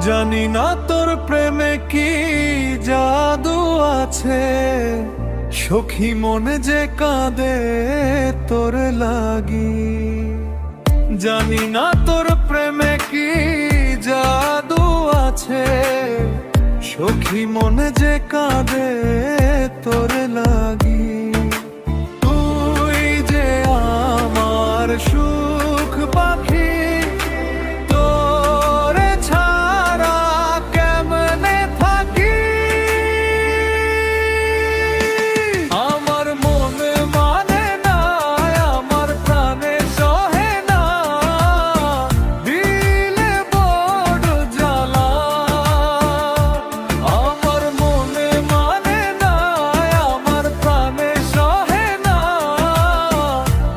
জানি না তোর প্রেমে কি জাদু আছে, সখী মনে যে কাঁদে তোর লাগি। জানি না তোর প্রেমে কি জাদু আছে, সখী মনে যে কাঁদে তোর লাগি। তুই যে আমার সুখ পাখি, তোরে ছাড়া কেমনে থাকি। আমার মনে মানে না, আমার প্রাণে সহে না, দিলে বড় জ্বালা। আমার মনে মানে না, আমার প্রাণে সহে না,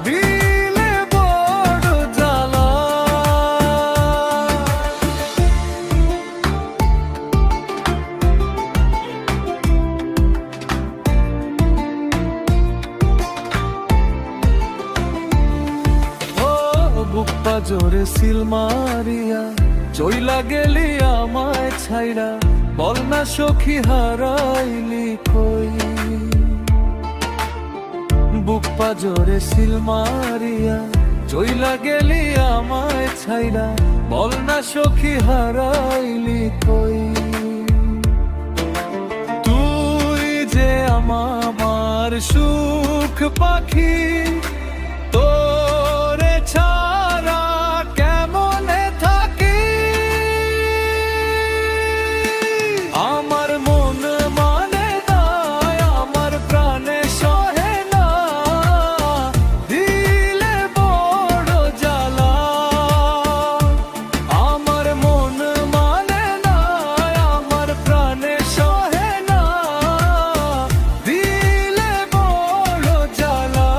দিলে বড় জ্বালা। বুক পাজরে সিল মারিয়া চইলা গেলি আমায় ছাইড়া, বল না সখী হারাইলি কই। বুক পাজরে সিল মারিয়া চইলা গেলি আমায় ছাইড়া, বল না সখী হারাইলি কই। তুই যে আমার সুখ পাখি, তোরে ছাড়া কেমনে থাকি। আমার মন মানে না, আমার প্রাণে সহে না, দিলে বড় জ্বালা। আমার মন মানে না, আমার প্রাণে সহে না, দিলে বড় জ্বালা।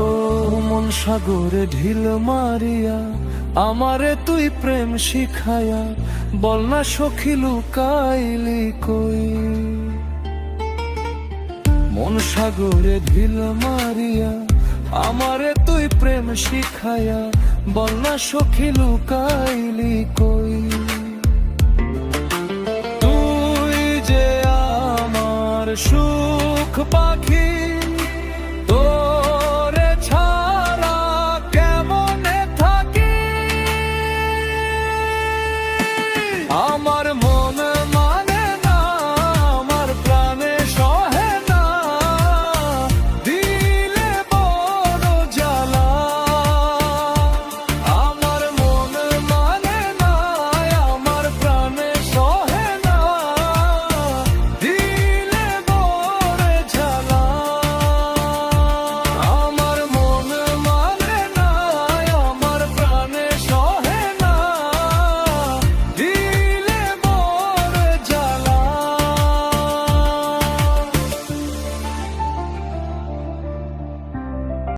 ও মন সাগরে ঢিল মারিয়া আমারে তুই প্রেম শিখায়া, বল না সখী লুকাইলি কই। মন সাগরে ঢিল মারিয়া আমারে তুই প্রেম শিখায়া, বল না সখী লুকাইলি কই। তুই যে আমার সুখ পাখি, তোরে ছাড়া কেমনে থাকি। আমার